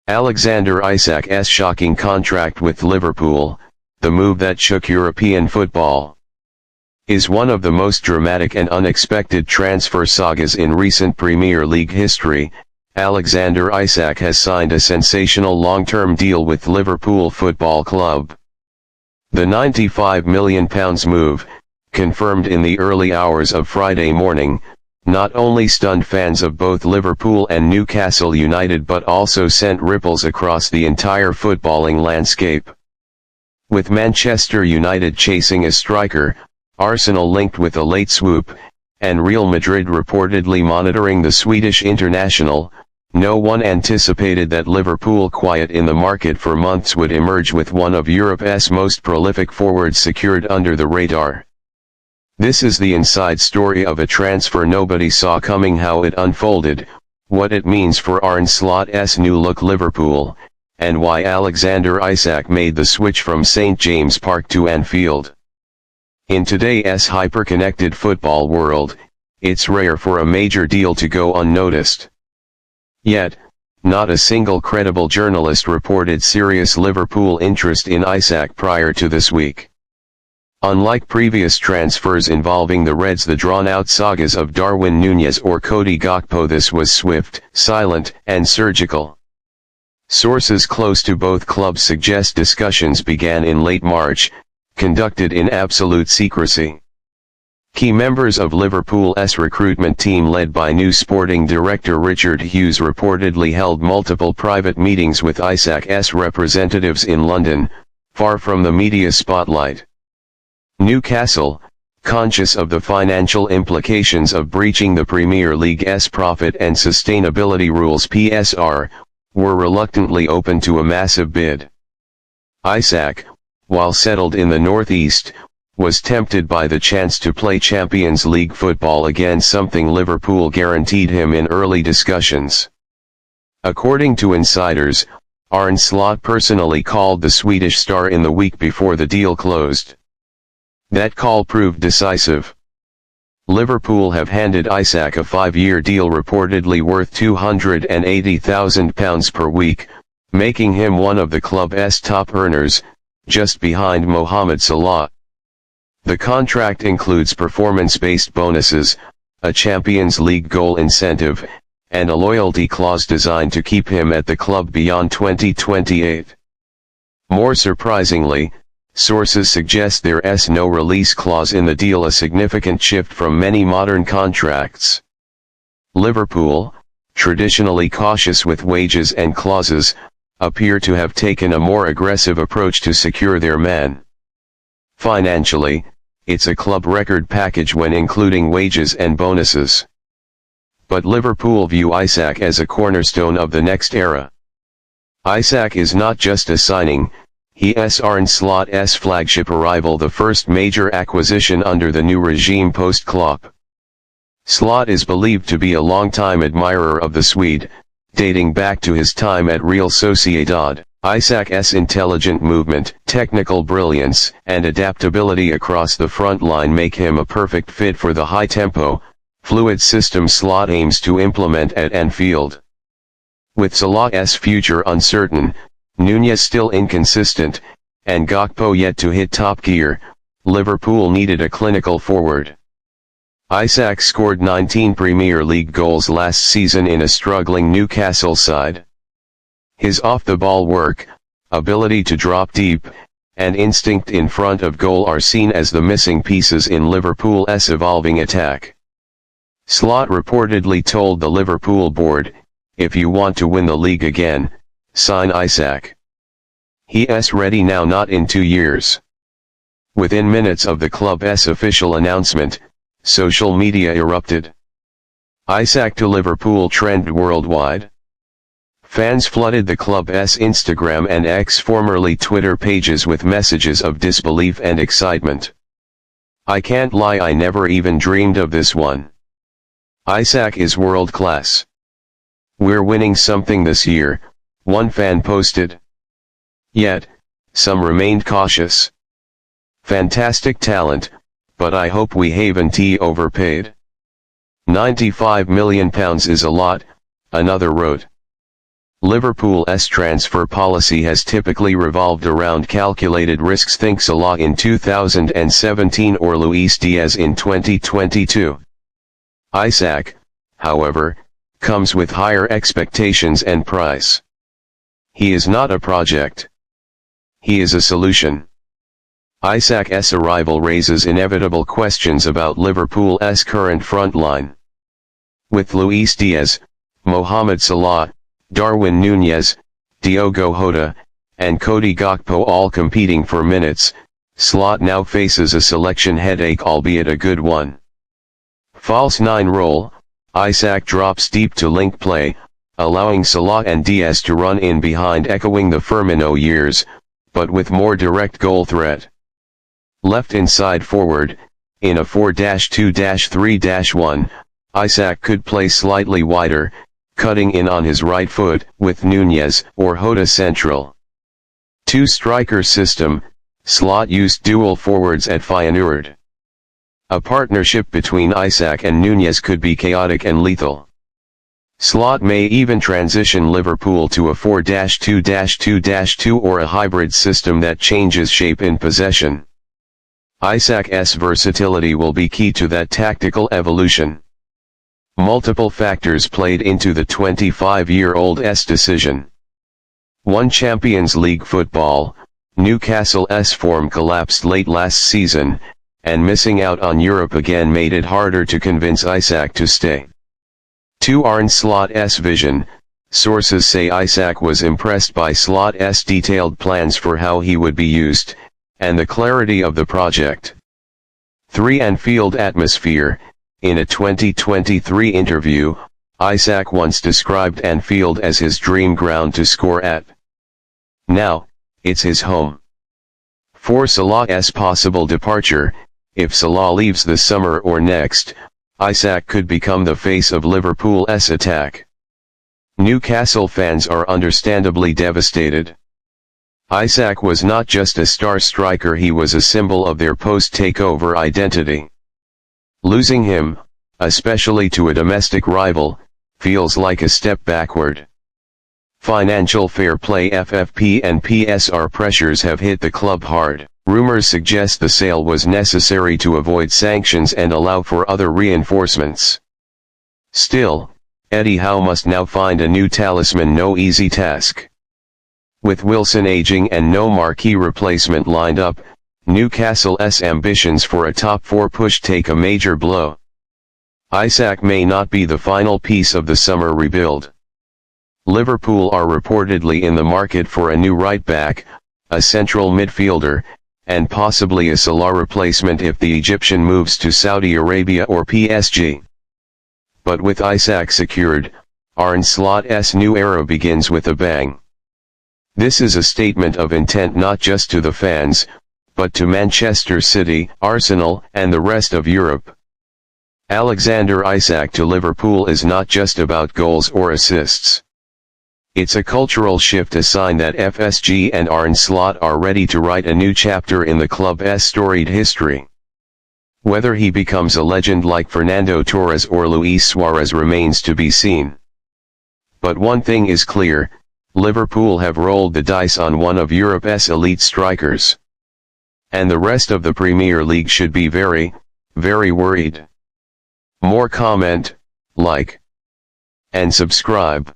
Alexander Isak's shocking contract with Liverpool, the move that shook European football, is one of the most dramatic and unexpected transfer sagas in recent Premier League history. Alexander Isak has signed a sensational long-term deal with Liverpool Football Club. The £95 million move, confirmed in the early hours of Friday morning, not only stunned fans of both Liverpool and Newcastle United but also sent ripples across the entire footballing landscape. With Manchester United chasing a striker, Arsenal linked with a late swoop, and Real Madrid reportedly monitoring the Swedish international, no one anticipated that Liverpool, quiet in the market for months, would emerge with one of Europe's most prolific forwards secured under the radar. This is the inside story of a transfer nobody saw coming, how it unfolded, what it means for Arne Slot's new-look Liverpool, and why Alexander Isak made the switch from St James Park to Anfield. In today's hyper-connected football world, it's rare for a major deal to go unnoticed. Yet, not a single credible journalist reported serious Liverpool interest in Isak prior to this week. Unlike previous transfers involving the Reds, the drawn-out sagas of Darwin Núñez or Cody Gakpo, this was swift, silent, and surgical. Sources close to both clubs suggest discussions began in late March, conducted in absolute secrecy. Key members of Liverpool's recruitment team, led by new sporting director Richard Hughes, reportedly held multiple private meetings with Isak's representatives in London, far from the media spotlight. Newcastle, conscious of the financial implications of breaching the Premier League's profit and sustainability rules (PSR), were reluctantly open to a massive bid. Isak, while settled in the northeast, was tempted by the chance to play Champions League football again, something Liverpool guaranteed him in early discussions. According to insiders, Arne Slot personally called the Swedish star in the week before the deal closed. That call proved decisive. Liverpool have handed Isak a 5-year deal reportedly worth £280,000 per week, making him one of the club's top earners, just behind Mohamed Salah. The contract includes performance-based bonuses, a Champions League goal incentive, and a loyalty clause designed to keep him at the club beyond 2028. More surprisingly, sources suggest there's no release clause in the deal, a significant shift from many modern contracts. Liverpool, traditionally cautious with wages and clauses, appear to have taken a more aggressive approach to secure their man. Financially, it's a club record package when including wages and bonuses. But Liverpool view Isak as a cornerstone of the next era. Isak is not just a signing, he's Arne Slot's flagship arrival, the first major acquisition under the new regime post-Klopp. Slot is believed to be a long-time admirer of the Swede, dating back to his time at Real Sociedad. Isak's intelligent movement, technical brilliance, and adaptability across the front line make him a perfect fit for the high-tempo, fluid system Slot aims to implement at Anfield. With Salah's future uncertain, Núñez still inconsistent, and Gakpo yet to hit top gear, Liverpool needed a clinical forward. Isak scored 19 Premier League goals last season in a struggling Newcastle side. His off-the-ball work, ability to drop deep, and instinct in front of goal are seen as the missing pieces in Liverpool's evolving attack. Slot reportedly told the Liverpool board, "If you want to win the league again, sign Isak. He's ready now, not in 2 years." Within minutes of the club's official announcement, social media erupted. Isak to Liverpool trended worldwide. Fans flooded the club's Instagram and X, formerly Twitter, pages with messages of disbelief and excitement. "I can't lie, I never even dreamed of this one. Isak is world class. We're winning something this year," one fan posted. Yet, some remained cautious. "Fantastic talent, but I hope we haven't overpaid. £95 million is a lot," another wrote. Liverpool's transfer policy has typically revolved around calculated risks. Think Salah in 2017 or Luis Diaz in 2022. Isak, however, comes with higher expectations and price. He is not a project. He is a solution. Isak's arrival raises inevitable questions about Liverpool's current front line. With Luis Diaz, Mohamed Salah, Darwin Núñez, Diogo Jota, and Cody Gakpo all competing for minutes, Slot now faces a selection headache, albeit a good one. False 9 role, Isak drops deep to link play, allowing Salah and Diaz to run in behind, echoing the Firmino years, but with more direct goal threat. Left inside forward, in a 4-2-3-1, Isak could play slightly wider, cutting in on his right foot, with Núñez or Jota central. 2-striker system, Slot used dual forwards at Feyenoord. A partnership between Isak and Núñez could be chaotic and lethal. Slot may even transition Liverpool to a 4-2-2-2 or a hybrid system that changes shape in possession. Isak's versatility will be key to that tactical evolution. Multiple factors played into the 25-year-old's decision. 1. Champions League football. Newcastle's form collapsed late last season, and missing out on Europe again made it harder to convince Isak to stay. 2. Arne Slot's vision. Sources say Isak was impressed by Slot's detailed plans for how he would be used, and the clarity of the project. 3. Anfield atmosphere. In a 2023 interview, Isak once described Anfield as his dream ground to score at. Now, it's his home. 4. Salah's possible departure. If Salah leaves this summer or next, Isak could become the face of Liverpool's attack. Newcastle fans are understandably devastated. Isak was not just a star striker, he was a symbol of their post-takeover identity. Losing him, especially to a domestic rival, feels like a step backward. Financial fair play FFP and PSR pressures have hit the club hard. Rumors suggest the sale was necessary to avoid sanctions and allow for other reinforcements. Still, Eddie Howe must now find a new talisman, no easy task. With Wilson aging and no marquee replacement lined up, Newcastle's ambitions for a top 4 push take a major blow. Isak may not be the final piece of the summer rebuild. Liverpool are reportedly in the market for a new right-back, a central midfielder, and possibly a Salah replacement if the Egyptian moves to Saudi Arabia or PSG. But with Isak secured, Arne Slot's new era begins with a bang. This is a statement of intent not just to the fans, but to Manchester City, Arsenal, and the rest of Europe. Alexander Isak to Liverpool is not just about goals or assists. It's a cultural shift, a sign that FSG and Arne Slot are ready to write a new chapter in the club's storied history. Whether he becomes a legend like Fernando Torres or Luis Suarez remains to be seen. But one thing is clear, Liverpool have rolled the dice on one of Europe's elite strikers. And the rest of the Premier League should be very, very worried. More comment, like, and subscribe.